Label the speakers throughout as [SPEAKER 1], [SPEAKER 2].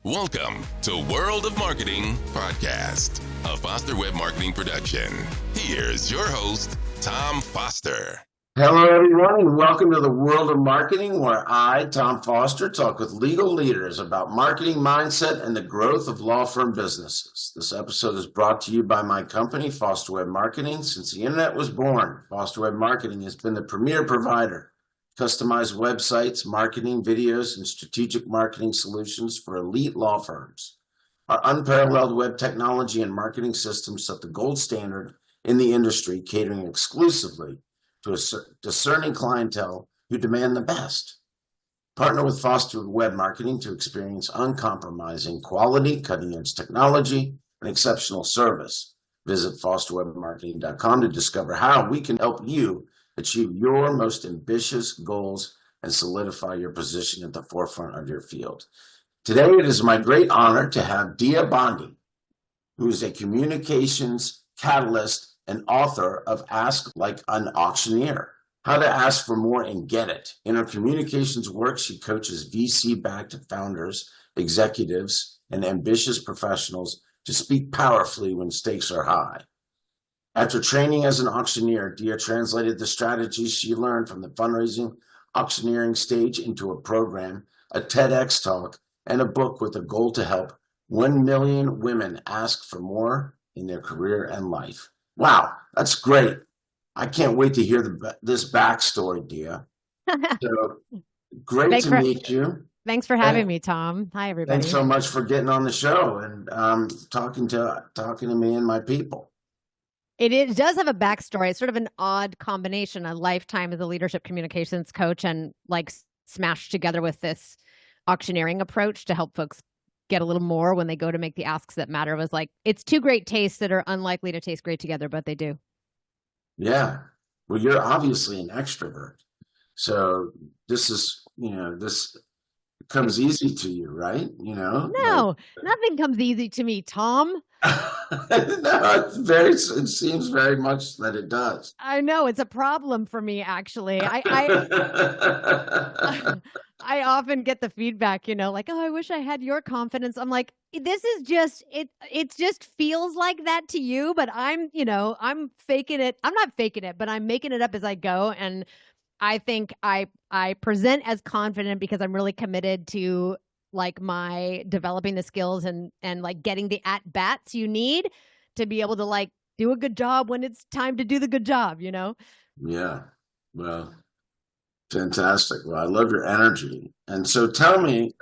[SPEAKER 1] Welcome to World of Marketing Podcast, a Foster Web Marketing production. Here's your host, Tom Foster.
[SPEAKER 2] Hello, everyone, and welcome to the World of Marketing, where I, Tom Foster, talk with legal leaders about marketing mindset and the growth of law firm businesses. This episode is brought to you by my company, Foster Web Marketing. Since the internet was born, Foster Web Marketing has been the premier provider of customized websites, marketing, videos, and strategic marketing solutions for elite law firms. Our unparalleled web technology and marketing systems set the gold standard in the industry, catering exclusively to a discerning clientele who demand the best. Partner with Foster Web Marketing to experience uncompromising quality, cutting-edge technology, and exceptional service. Visit fosterwebmarketing.com to discover how we can help you achieve your most ambitious goals and solidify your position at the forefront of your field. Today, it is my great honor to have Bondi, who is a communications catalyst and author of Ask Like an Auctioneer, How to Ask for More and Get It. In her communications work, she coaches VC-backed founders, executives, and ambitious professionals to speak powerfully when stakes are high. After training as an auctioneer, Dia translated the strategies she learned from the fundraising auctioneering stage into a program, a TEDx Talk, and a book with a goal to help 1 million women ask for more in their career and life. Wow, that's great. I can't wait to hear this backstory, Dia. So great to meet you.
[SPEAKER 3] Thanks for having me, Tom. Hi, everybody.
[SPEAKER 2] Thanks so much for getting on the show and talking to me and my people.
[SPEAKER 3] It does have a backstory. It's sort of an odd combination, a lifetime as a leadership communications coach and like smashed together with this auctioneering approach to help folks get a little more when they go to make the asks that matter. It was like, it's two great tastes that are unlikely to taste great together, but they do.
[SPEAKER 2] Yeah. Well, you're obviously an extrovert. So this is, this comes easy to you, right?
[SPEAKER 3] No, nothing comes easy to me, Tom.
[SPEAKER 2] No, it seems very much that it does.
[SPEAKER 3] I know it's a problem for me, actually. I often get the feedback, like, oh, I wish I had your confidence. I'm like, this is just, it just feels like that to you, but I'm faking it. I'm not faking it, but I'm making it up as I go. And I think I present as confident because I'm really committed to like my developing the skills and like getting the at-bats you need to be able to like do a good job when it's time to do the good job,
[SPEAKER 2] Yeah. Well, fantastic. Well, I love your energy. And so tell me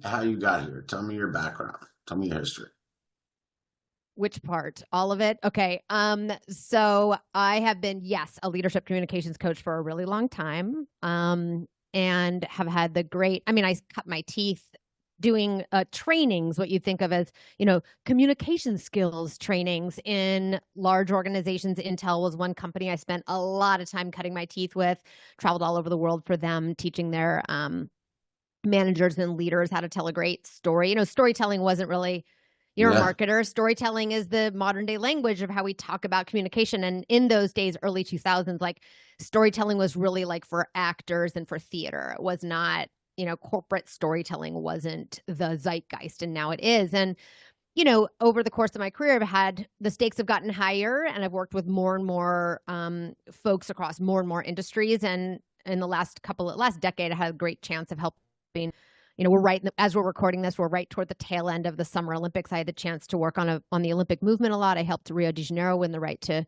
[SPEAKER 2] how you got here. Tell me your background. Tell me your history.
[SPEAKER 3] Which part? All of it? Okay. So I have been, a leadership communications coach for a really long time. And have had I cut my teeth doing trainings, what you think of as, communication skills trainings in large organizations. Intel was one company I spent a lot of time cutting my teeth with, traveled all over the world for them, teaching their managers and leaders how to tell a great story. Storytelling wasn't really, you're a marketer. Storytelling is the modern day language of how we talk about communication. And in those days, early 2000s, like storytelling was really like for actors and for theater. It was not, corporate storytelling wasn't the zeitgeist, and now it is. And, over the course of my career, the stakes have gotten higher, and I've worked with more and more folks across more and more industries. And in the last decade, I had a great chance of helping. As we're recording this, we're right toward the tail end of the Summer Olympics. I had the chance to work on the Olympic movement a lot. I helped Rio de Janeiro win the right to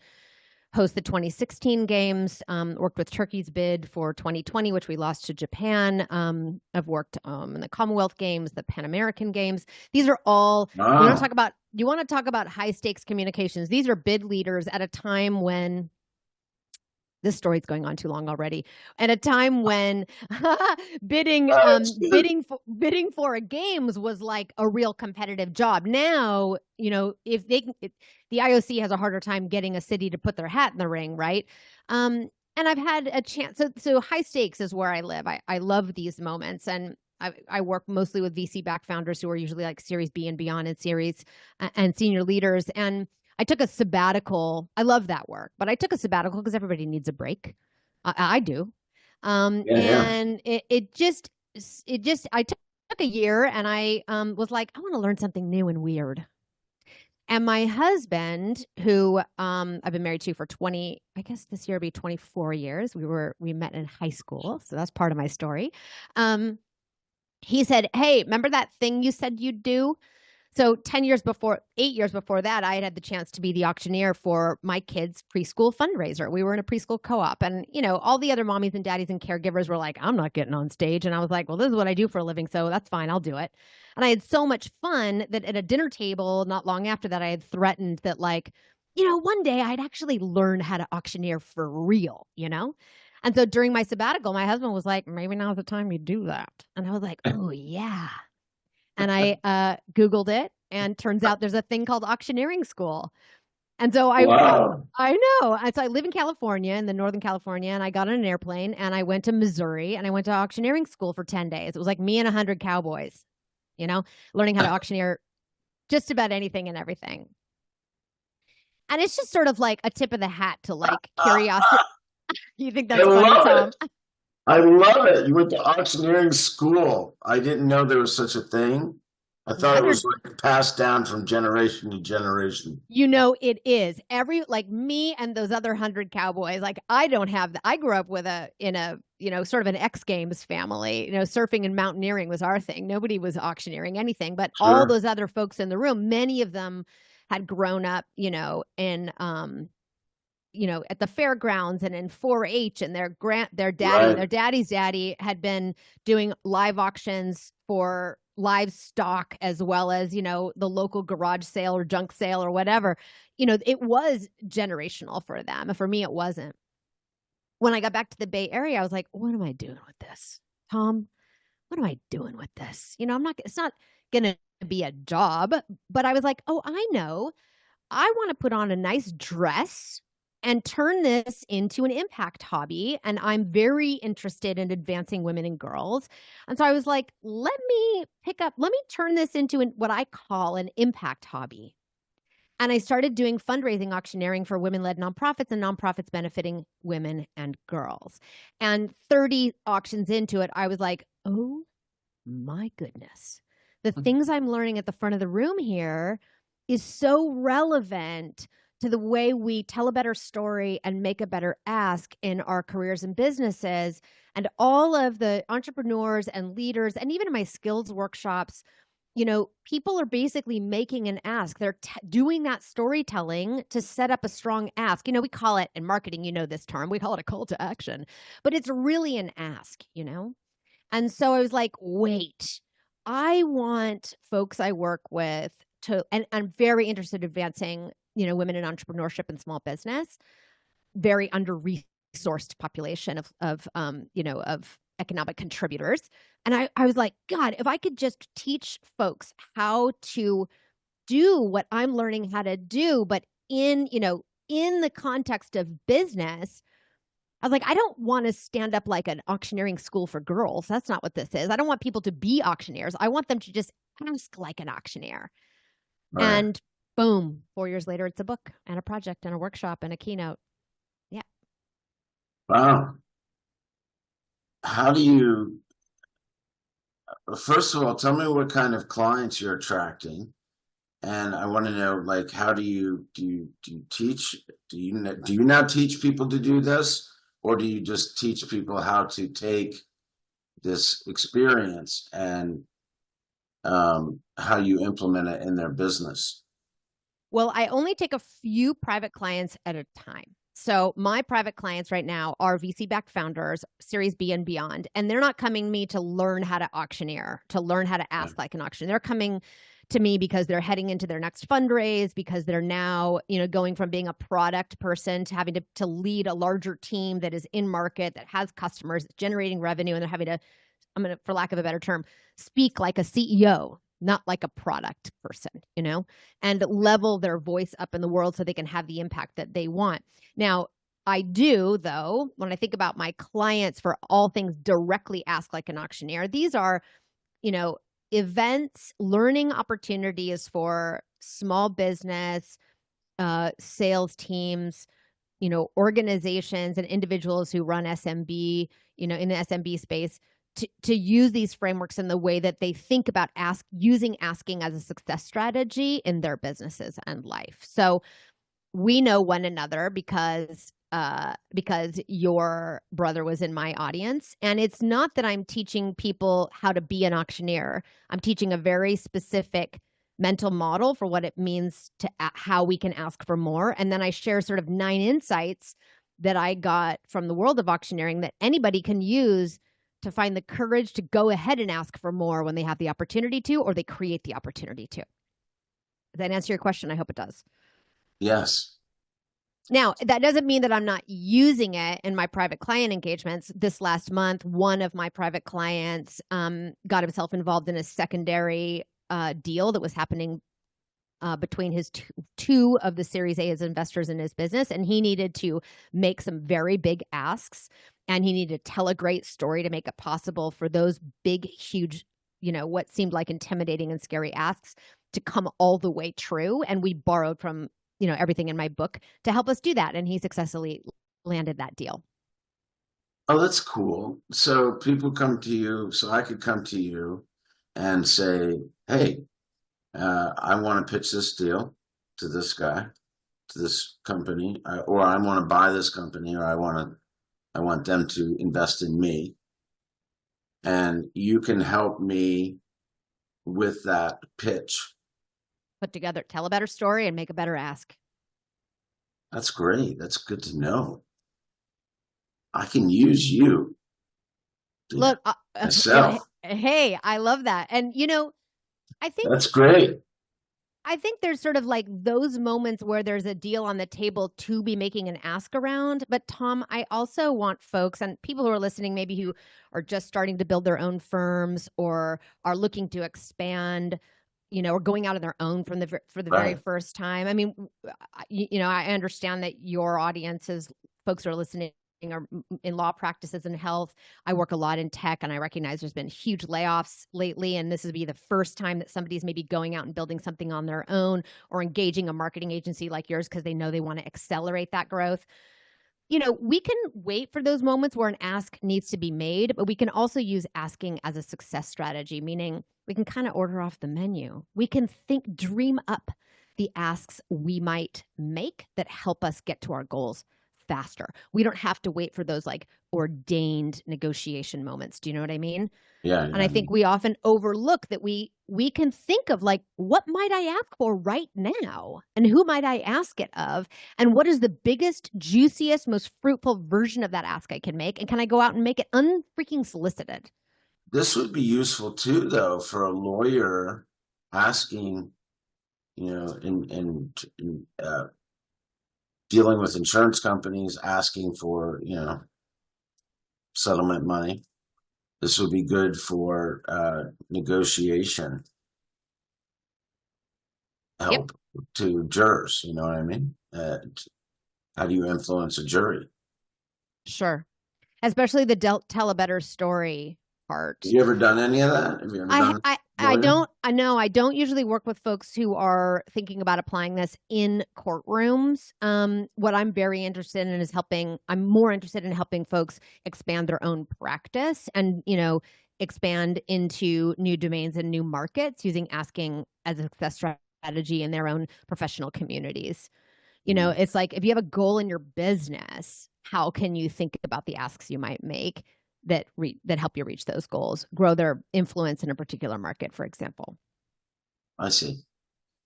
[SPEAKER 3] host the 2016 games, worked with Turkey's bid for 2020, which we lost to Japan. I've worked in the Commonwealth Games, the Pan American Games. These are all, you want to talk about high stakes communications. These are bid leaders at a time when, this story's going on too long already. At a time when bidding for a games was like a real competitive job. Now, if the IOC has a harder time getting a city to put their hat in the ring, right? And I've had a chance. So high stakes is where I live. I love these moments, and I work mostly with VC-backed founders who are usually like Series B and beyond in series and senior leaders. And I took a sabbatical. I love that work, but I took a sabbatical because everybody needs a break. I do. And it just I took a year and I was like, I want to learn something new and weird. And my husband, who I've been married to for 20, I guess this year will be 24 years. We met in high school. So that's part of my story. He said, hey, remember that thing you said you'd do? So 8 years before that, I had the chance to be the auctioneer for my kids' preschool fundraiser. We were in a preschool co-op, and all the other mommies and daddies and caregivers were like, I'm not getting on stage. And I was like, well, this is what I do for a living, so that's fine, I'll do it. And I had so much fun that at a dinner table not long after that, I had threatened that, like, one day I'd actually learn how to auctioneer for real, And so during my sabbatical, my husband was like, maybe now's the time you do that. And I was like, oh yeah. And I Googled it, and turns out there's a thing called auctioneering school. And so I know. And so I live in California, in the Northern California, and I got on an airplane and I went to Missouri and I went to auctioneering school for 10 days. It was like me and 100 cowboys, learning how to auctioneer just about anything and everything. And it's just sort of like a tip of the hat to like curiosity. You think that's funny, Tom?
[SPEAKER 2] I love it. You went to auctioneering school. I didn't know there was such a thing. I thought it was like passed down from generation to generation.
[SPEAKER 3] It is. Like me and those other 100 cowboys, like I don't have I grew up in a sort of an X Games family. Surfing and mountaineering was our thing. Nobody was auctioneering anything, but all those other folks in the room, many of them had grown up, in at the fairgrounds and in 4-H, and their daddy's daddy had been doing live auctions for livestock, as well as, the local garage sale or junk sale or whatever. It was generational for them. For me, it wasn't. When I got back to the Bay Area, I was like, what am I doing with this, Tom? What am I doing with this? It's not going to be a job, but I was like, oh, I know. I want to put on a nice dress and turn this into an impact hobby. And I'm very interested in advancing women and girls. And so I was like, let me turn this into what I call an impact hobby. And I started doing fundraising auctioneering for women-led nonprofits and nonprofits benefiting women and girls. And 30 auctions into it, I was like, oh my goodness. The things I'm learning at the front of the room here is so relevant to the way we tell a better story and make a better ask in our careers and businesses. And all of the entrepreneurs and leaders, and even in my skills workshops, people are basically making an ask. They're doing that storytelling to set up a strong ask. We call it in marketing, this term, we call it a call to action, but it's really an ask, And so I was like, wait, I want folks I work with and I'm very interested in advancing women in entrepreneurship and small business, very under-resourced population of economic contributors. And I was like, God, if I could just teach folks how to do what I'm learning how to do, but in the context of business, I was like, I don't want to stand up like an auctioneering school for girls. That's not what this is. I don't want people to be auctioneers. I want them to just ask like an auctioneer. Right. And boom, 4 years later, it's a book and a project and a workshop and a keynote. Yeah.
[SPEAKER 2] Wow. First of all, tell me what kind of clients you're attracting. And I want to know, like, how do you teach? Do you now teach people to do this? Or do you just teach people how to take this experience and how you implement it in their business?
[SPEAKER 3] Well, I only take a few private clients at a time. So my private clients right now are VC-backed founders, Series B and beyond, and they're not coming to me to learn how to auctioneer, to learn how to ask like an auctioneer. They're coming to me because they're heading into their next fundraise, because they're now, going from being a product person to having to lead a larger team that is in market, that has customers, generating revenue, and they're having to, for lack of a better term, speak like a CEO, not like a product person, and level their voice up in the world so they can have the impact that they want. Now, I do, though, when I think about my clients for all things directly ask like an auctioneer, these are, events, learning opportunities for small business, sales teams, organizations and individuals who run SMB, in the SMB space to use these frameworks in the way that they think about using asking as a success strategy in their businesses and life. So we know one another because your brother was in my audience. And it's not that I'm teaching people how to be an auctioneer. I'm teaching a very specific mental model for what it means to how we can ask for more. And then I share sort of 9 insights that I got from the world of auctioneering that anybody can use to find the courage to go ahead and ask for more when they have the opportunity to, or they create the opportunity to. Does that answer your question? I hope it does.
[SPEAKER 2] Yes.
[SPEAKER 3] Now, that doesn't mean that I'm not using it in my private client engagements. This last month, one of my private clients got himself involved in a secondary deal that was happening between his two of the Series A as investors in his business. And he needed to make some very big asks, and he needed to tell a great story to make it possible for those big, huge, what seemed like intimidating and scary asks to come all the way true. And we borrowed from everything in my book to help us do that. And he successfully landed that deal.
[SPEAKER 2] Oh, that's cool. So people come to you, so I could come to you and say, hey, I want to pitch this deal to this guy, to this company, or I want to buy this company, or I want them to invest in me. And you can help me with that pitch.
[SPEAKER 3] Put together, tell a better story and make a better ask.
[SPEAKER 2] That's great. That's good to know. I can use you.
[SPEAKER 3] Look,
[SPEAKER 2] myself.
[SPEAKER 3] Hey, I love that. And I think
[SPEAKER 2] that's great.
[SPEAKER 3] I think there's sort of like those moments where there's a deal on the table to be making an ask around. But Tom, I also want folks and people who are listening, maybe who are just starting to build their own firms or are looking to expand, or going out on their own for the
[SPEAKER 2] right.
[SPEAKER 3] very first time. I mean, I understand that your audience is folks who are listening are in law practices and health. I work a lot in tech, and I recognize there's been huge layoffs lately, and this would be the first time that somebody's maybe going out and building something on their own or engaging a marketing agency like yours because they know they want to accelerate that growth. We can wait for those moments where an ask needs to be made, but we can also use asking as a success strategy, meaning we can kind of order off the menu. We can dream up the asks we might make that help us get to our goals faster. We don't have to wait for those like ordained negotiation moments. Do you know what I mean?
[SPEAKER 2] Yeah.
[SPEAKER 3] And I think we often overlook that we can think of like, what might I ask for right now? And who might I ask it of? And what is the biggest, juiciest, most fruitful version of that ask I can make? And can I go out and make it unfreaking solicited?
[SPEAKER 2] This would be useful too, though, for a lawyer asking, in dealing with insurance companies, asking for, settlement money. This would be good for negotiation help to jurors. You know what I mean? How do you influence a jury?
[SPEAKER 3] Sure. Especially the tell a better story part.
[SPEAKER 2] Have you ever done any of that? Have you ever done
[SPEAKER 3] I don't usually work with folks who are thinking about applying this in courtrooms. What I'm very interested in is I'm more interested in helping folks expand their own practice and, expand into new domains and new markets using asking as a success strategy in their own professional communities. It's like, if you have a goal in your business, how can you think about the asks you might make that help you reach those goals, grow their influence in a particular market, for example?
[SPEAKER 2] I see.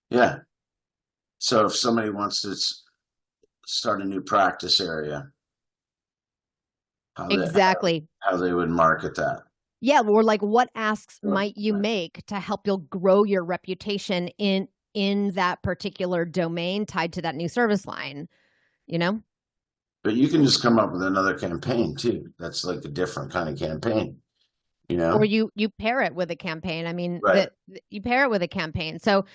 [SPEAKER 2] Yeah. So if somebody wants to start a new practice area, how they would market that.
[SPEAKER 3] Yeah. Or like, what asks might you make to help you grow your reputation in that particular domain tied to that new service line,
[SPEAKER 2] But you can just come up with another campaign too. That's like a different kind of campaign,
[SPEAKER 3] Or you pair it with a campaign. I mean,
[SPEAKER 2] right.
[SPEAKER 3] You pair it with a campaign. So,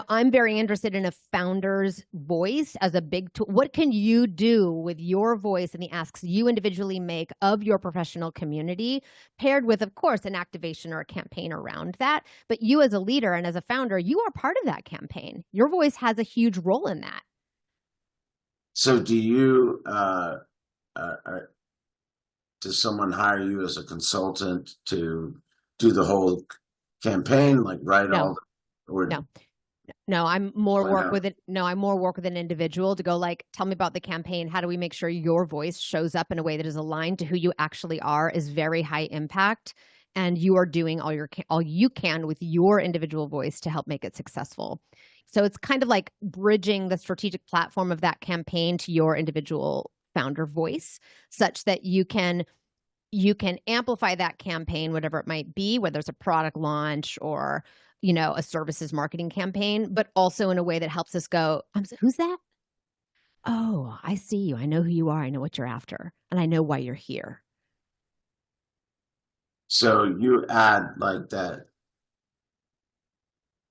[SPEAKER 3] I'm very interested in a founder's voice as a big tool. What can you do with your voice and the asks you individually make of your professional community, paired with, of course, an activation or a campaign around that? But you as a leader and as a founder, you are part of that campaign. Your voice has a huge role in that.
[SPEAKER 2] So do you, does someone hire you as a consultant to do the whole campaign, like write
[SPEAKER 3] No,
[SPEAKER 2] all or
[SPEAKER 3] no. No, I'm more
[SPEAKER 2] why
[SPEAKER 3] work
[SPEAKER 2] not?
[SPEAKER 3] with it. No, I'm more work with an individual to go like, tell me about the campaign. How do we make sure your voice shows up in a way that is aligned to who you actually are, is very high impact, and you are doing all you can with your individual voice to help make it successful. So it's kind of like bridging the strategic platform of that campaign to your individual founder voice, such that you can amplify that campaign, whatever it might be, whether it's a product launch or a services marketing campaign, but also in a way that helps us go, who's that? Oh, I see you. I know who you are. I know what you're after. And I know why you're here.
[SPEAKER 2] So you add like that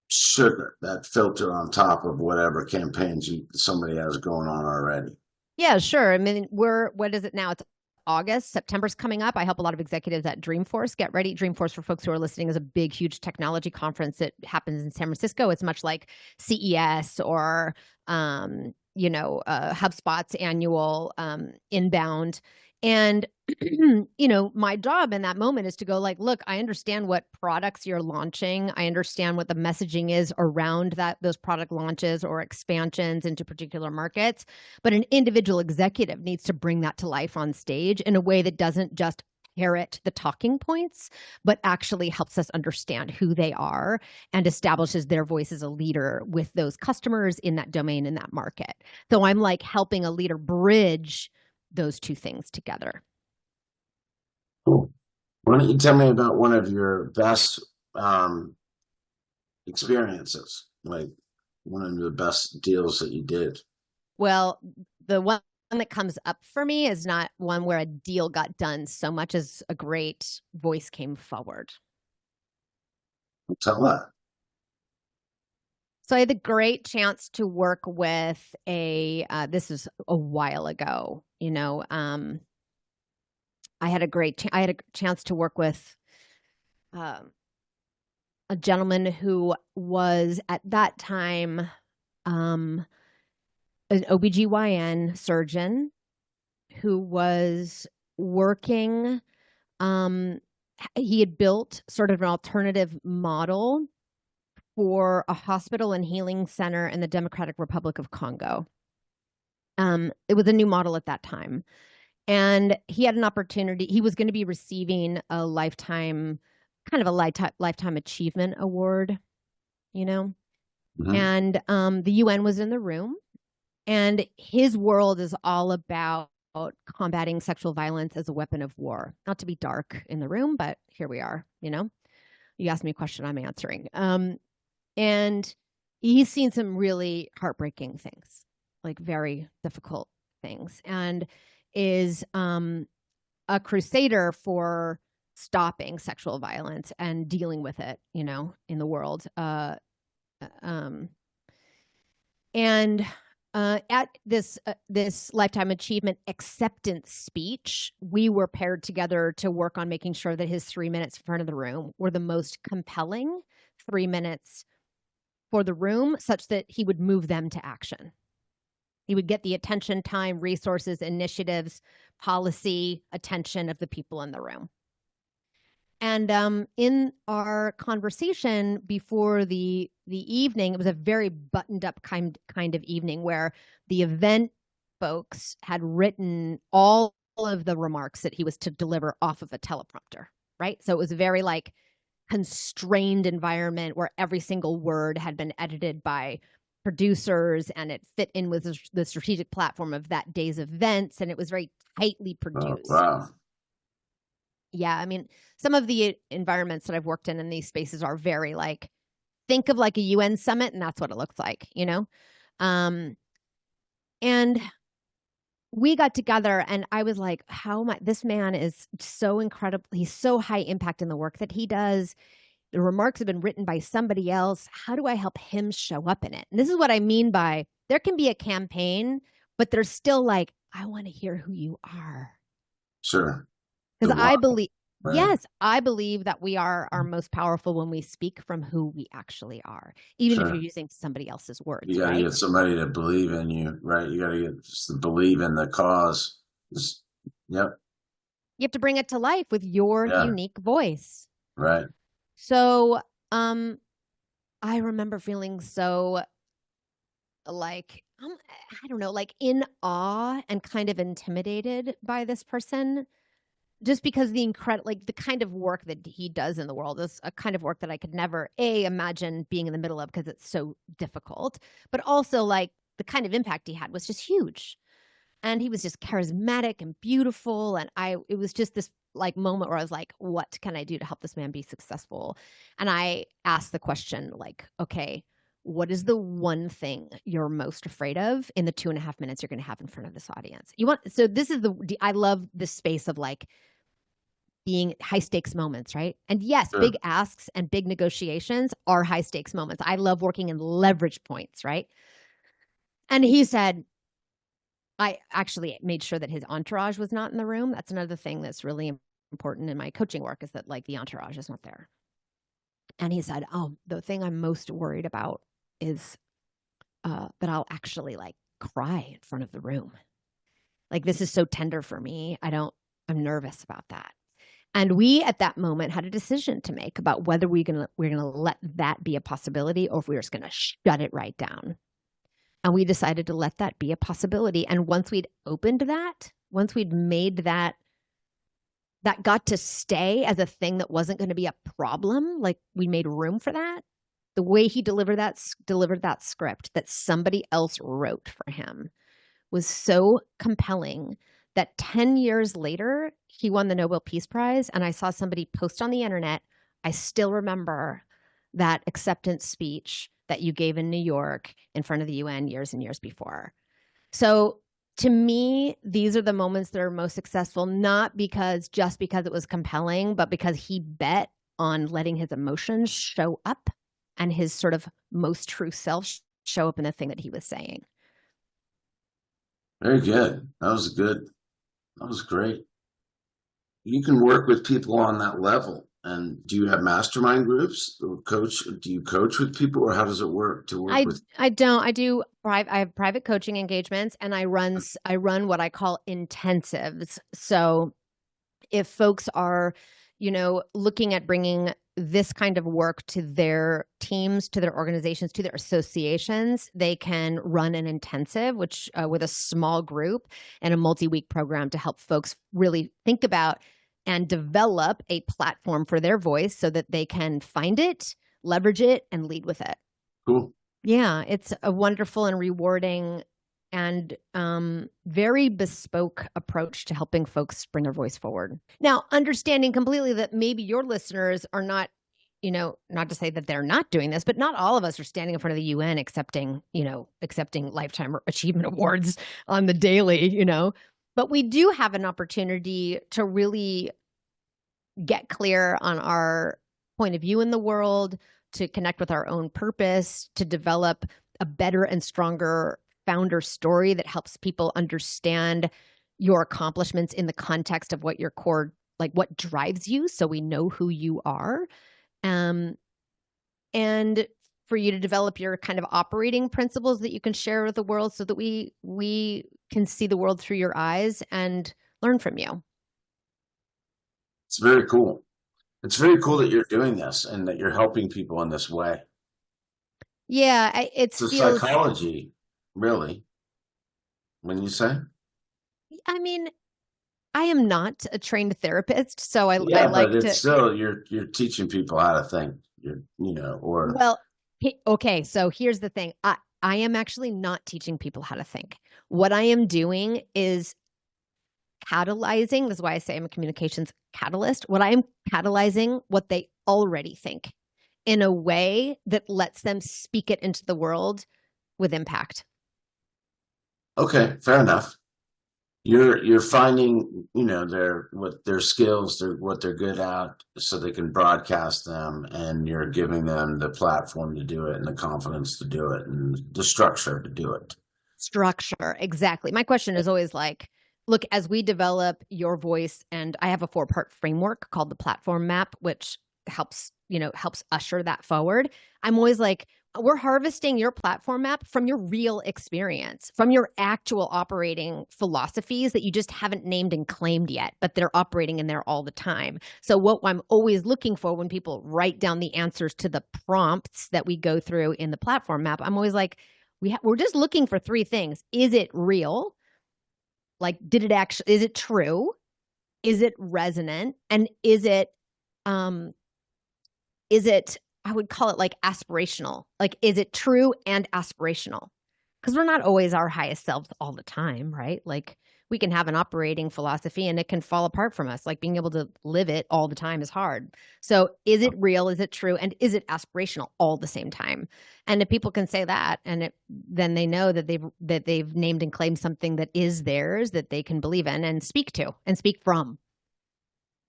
[SPEAKER 2] sugar, that filter on top of whatever campaigns somebody has going on already.
[SPEAKER 3] Yeah, sure. I mean, what is it now? It's August. September's coming up. I help a lot of executives at Dreamforce get ready. Dreamforce, for folks who are listening, is a big, huge technology conference that happens in San Francisco. It's much like CES or, HubSpot's annual inbound. And, my job in that moment is to go like, look, I understand what products you're launching. I understand what the messaging is around those product launches or expansions into particular markets. But an individual executive needs to bring that to life on stage in a way that doesn't just parrot the talking points, but actually helps us understand who they are and establishes their voice as a leader with those customers in that domain, in that market. So I'm like helping a leader bridge those two things together.
[SPEAKER 2] Cool. Why don't you tell me about one of your best experiences, like one of the best deals that you did?
[SPEAKER 3] Well, the one that comes up for me is not one where a deal got done so much as a great voice came forward.
[SPEAKER 2] Tell that.
[SPEAKER 3] So I had the great chance to work with this was a while ago, I had a chance to work with a gentleman who was at that time an OBGYN surgeon who was working. He had built sort of an alternative model for a hospital and healing center in the Democratic Republic of Congo. It was a new model at that time. And he had an opportunity. He was going to be receiving a lifetime achievement award,
[SPEAKER 2] Mm-hmm.
[SPEAKER 3] and the UN was in the room. And his world is all about combating sexual violence as a weapon of war. Not to be dark in the room, but here we are, You asked me a question, I'm answering. And he's seen some really heartbreaking things, like very difficult things, and is a crusader for stopping sexual violence and dealing with it, in the world. And at this lifetime achievement acceptance speech, we were paired together to work on making sure that his 3 minutes in front of the room were the most compelling 3 minutes for the room, such that he would move them to action. He would get the attention, time, resources, initiatives, policy, attention of the people in the room. And in our conversation before the evening, it was a very buttoned up kind of evening where the event folks had written all of the remarks that he was to deliver off of a teleprompter, right? So it was a very like constrained environment where every single word had been edited by producers and it fit in with the strategic platform of that day's events, and it was very tightly produced.
[SPEAKER 2] Oh, wow.
[SPEAKER 3] Yeah, I mean, some of the environments that I've worked in these spaces are very like, think of like a UN summit, and that's what it looks like, And we got together, and I was like, this man is so incredible. He's so high impact in the work that he does. The remarks have been written by somebody else. How do I help him show up in it? And this is what I mean by there can be a campaign, but there's still like, I want to hear who you are.
[SPEAKER 2] Sure.
[SPEAKER 3] Because I believe,
[SPEAKER 2] right.
[SPEAKER 3] Yes, I believe that we are our most powerful when we speak from who we actually are, even if you're using somebody else's words.
[SPEAKER 2] You got to get somebody to believe in you, right? You got to get just to believe in the cause. Yep.
[SPEAKER 3] You have to bring it to life with your unique voice.
[SPEAKER 2] Right.
[SPEAKER 3] So, I remember feeling so like, I don't know, like in awe and kind of intimidated by this person, just because the kind of work that he does in the world is a kind of work that I could never imagine being in the middle of because it's so difficult, but also like the kind of impact he had was just huge. And he was just charismatic and beautiful. And it was just this like moment where I was like, what can I do to help this man be successful? And I asked the question like, okay, what is the one thing you're most afraid of in the 2.5 minutes you're going to have in front of this audience? So this is I love this space of like being high stakes moments, right? And yes,
[SPEAKER 2] Sure.
[SPEAKER 3] big asks and big negotiations are high stakes moments. I love working in leverage points, right? And he said, I actually made sure that his entourage was not in the room. That's another thing that's really important in my coaching work is that like the entourage is not there. And he said, oh, the thing I'm most worried about is that I'll actually like cry in front of the room. Like this is so tender for me. I'm nervous about that. And we at that moment had a decision to make about whether we're gonna let that be a possibility or if we were just gonna shut it right down. And we decided to let that be a possibility. And once we'd opened that, once we'd made that got to stay as a thing that wasn't going to be a problem, like we made room for that, the way he delivered that script that somebody else wrote for him was so compelling that 10 years later, he won the Nobel Peace Prize. And I saw somebody post on the internet, I still remember that acceptance speech that you gave in New York in front of the UN years and years before. So to me, these are the moments that are most successful, not just because it was compelling, but because he bet on letting his emotions show up and his sort of most true self show up in the thing that he was saying.
[SPEAKER 2] Very good. That was good. That was great. You can work with people on that level. And do you have mastermind groups? Do you coach with people, or how does it work to work with?
[SPEAKER 3] I don't. I have private coaching engagements, and I run what I call intensives. So if folks are, looking at bringing this kind of work to their teams, to their organizations, to their associations, they can run an intensive, which with a small group and a multi-week program to help folks really think about and develop a platform for their voice so that they can find it, leverage it, and lead with it.
[SPEAKER 2] Cool.
[SPEAKER 3] Yeah, it's a wonderful and rewarding and very bespoke approach to helping folks bring their voice forward. Now, understanding completely that maybe your listeners are not, not to say that they're not doing this, but not all of us are standing in front of the UN accepting lifetime achievement awards on the daily, But we do have an opportunity to really get clear on our point of view in the world, to connect with our own purpose, to develop a better and stronger founder story that helps people understand your accomplishments in the context of what your core, like what drives you, so we know who you are. And for you to develop your kind of operating principles that you can share with the world so that we can see the world through your eyes and learn from you.
[SPEAKER 2] It's very cool. It's very cool that you're doing this and that you're helping people in this way.
[SPEAKER 3] Yeah,
[SPEAKER 2] it's a psychology, really, when you say.
[SPEAKER 3] I mean, I am not a trained therapist, so I
[SPEAKER 2] like
[SPEAKER 3] but
[SPEAKER 2] it's still you're teaching people how to think. Well,
[SPEAKER 3] okay. So here's the thing: I am actually not teaching people how to think. What I am doing is catalyzing. This is why I say I'm a communications catalyst. What I am catalyzing what they already think in a way that lets them speak it into the world with impact.
[SPEAKER 2] Okay, fair enough. You're finding, their skills, what they're good at, so they can broadcast them, and you're giving them the platform to do it and the confidence to do it and the structure to do it.
[SPEAKER 3] Structure, exactly. My question is always like, look, as we develop your voice, and I have a 4-part framework called the platform map, which helps usher that forward. I'm always like, we're harvesting your platform map from your real experience, from your actual operating philosophies that you just haven't named and claimed yet, but they're operating in there all the time. So what I'm always looking for when people write down the answers to the prompts that we go through in the platform map, I'm always like, we're just looking for three things. Is it real? Like, is it true? Is it resonant? And is it, I would call it like aspirational. Like, is it true and aspirational? Because we're not always our highest selves all the time, right? Like, we can have an operating philosophy and it can fall apart from us. Like, being able to live it all the time is hard. So is it real? Is it true? And is it aspirational all the same time? And if people can say that, then they know that they've named and claimed something that is theirs, that they can believe in and speak to and speak from.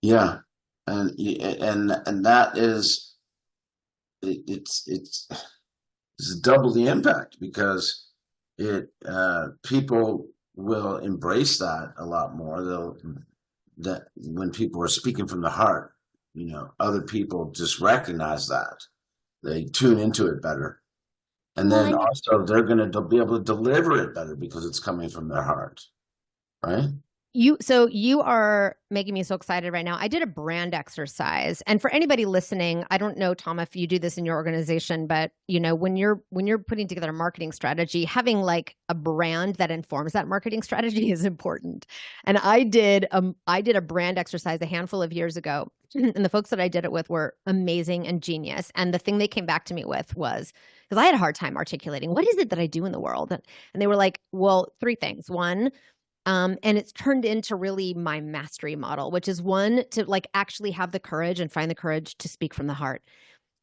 [SPEAKER 2] Yeah. And that is, it's double the impact, because people will embrace that a lot more. That when people are speaking from the heart, other people just recognize that. They tune into it better. And then also they'll be able to deliver it better because it's coming from their heart. Right?
[SPEAKER 3] So you are making me so excited right now. I did a brand exercise, and for anybody listening, I don't know, Tom, if you do this in your organization, but when you're putting together a marketing strategy, having like a brand that informs that marketing strategy is important. And I did a brand exercise a handful of years ago, and the folks that I did it with were amazing and genius. And the thing they came back to me with was, because I had a hard time articulating, what is it that I do in the world? And they were like, well, three things. One, and it's turned into really my mastery model, which is one, to like actually have the courage and find the courage to speak from the heart.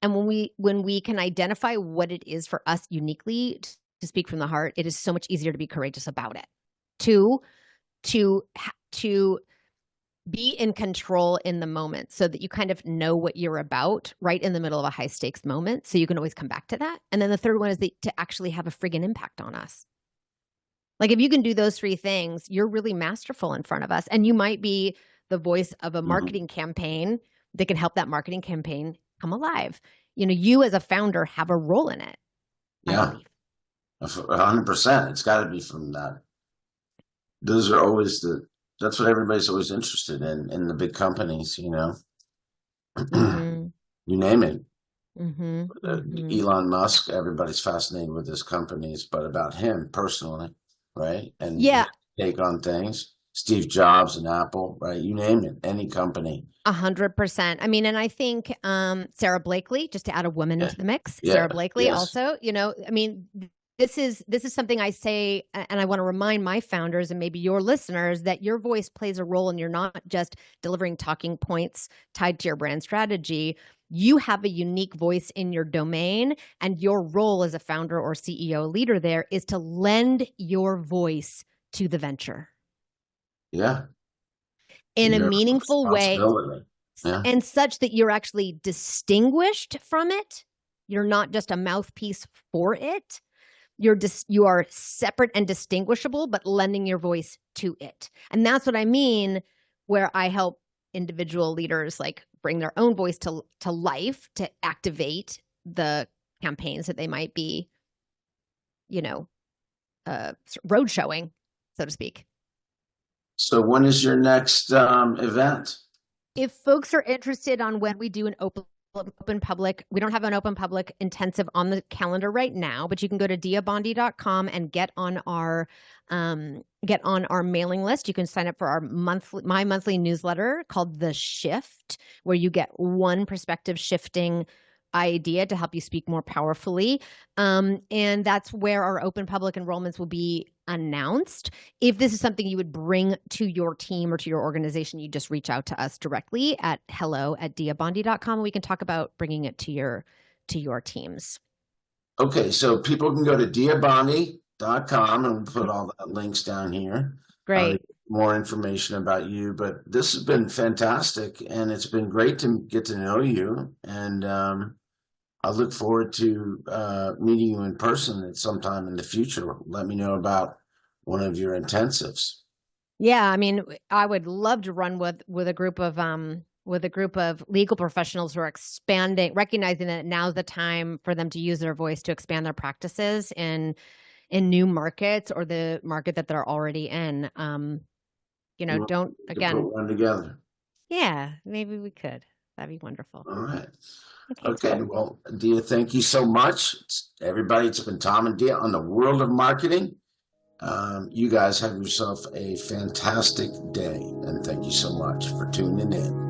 [SPEAKER 3] And when we can identify what it is for us uniquely to speak from the heart, it is so much easier to be courageous about it. Two, to be in control in the moment so that you kind of know what you're about right in the middle of a high stakes moment. So you can always come back to that. And then the third one is to actually have a friggin' impact on us. Like, if you can do those three things, you're really masterful in front of us. And you might be the voice of a marketing campaign that can help that marketing campaign come alive. You as a founder have a role in it.
[SPEAKER 2] Yeah, 100%. It's got to be from that. Those are always that's what everybody's always interested in the big companies,
[SPEAKER 3] Mm-hmm.
[SPEAKER 2] You name it.
[SPEAKER 3] Mm-hmm.
[SPEAKER 2] Elon Musk, everybody's fascinated with his companies, but about him personally, right? And
[SPEAKER 3] yeah,
[SPEAKER 2] take on things. Steve Jobs and Apple, right? You name it, any company.
[SPEAKER 3] 100%. I mean, and I think Sarah Blakely, just to add a woman into the mix, Sarah Blakely also, I mean, this is something I say, and I want to remind my founders and maybe your listeners that your voice plays a role, and you're not just delivering talking points tied to your brand strategy. You have a unique voice in your domain, and your role as a founder or CEO leader there is to lend your voice to the venture.
[SPEAKER 2] Yeah.
[SPEAKER 3] In a meaningful way, and such that you're actually distinguished from it. You're not just a mouthpiece for it. You are separate and distinguishable, but lending your voice to it. And that's what I mean, where I help individual leaders like bring their own voice to life, to activate the campaigns that they might be, road showing, so to speak.
[SPEAKER 2] So when is your next event?
[SPEAKER 3] If folks are interested on when we do an open public, we don't have an open public intensive on the calendar right now, but you can go to diabondi.com and get on our mailing list. You can sign up for my monthly newsletter called The Shift, where you get one perspective shifting idea to help you speak more powerfully. And that's where our open public enrollments will be announced. If this is something you would bring to your team or to your organization, you just reach out to us directly at hello@diabondi.com. We can talk about bringing it to your teams.
[SPEAKER 2] Okay, so people can go to diabondi.com and we'll put all the links down here.
[SPEAKER 3] Great.
[SPEAKER 2] More information about you, but this has been fantastic, and it's been great to get to know you. And I look forward to meeting you in person at some time in the future. Let me know about one of your intensives.
[SPEAKER 3] Yeah, I mean, I would love to run with a group of with a group of legal professionals who are expanding, recognizing that now's the time for them to use their voice to expand their practices in new markets or the market that they're already in. Don't, again,
[SPEAKER 2] put one together.
[SPEAKER 3] Yeah, maybe we could. That'd be wonderful.
[SPEAKER 2] All right.
[SPEAKER 3] Okay.
[SPEAKER 2] Well, Dia, thank you so much. Everybody, it's been Tom and Dia on the World of Marketing. You guys have yourself a fantastic day, and thank you so much for tuning in.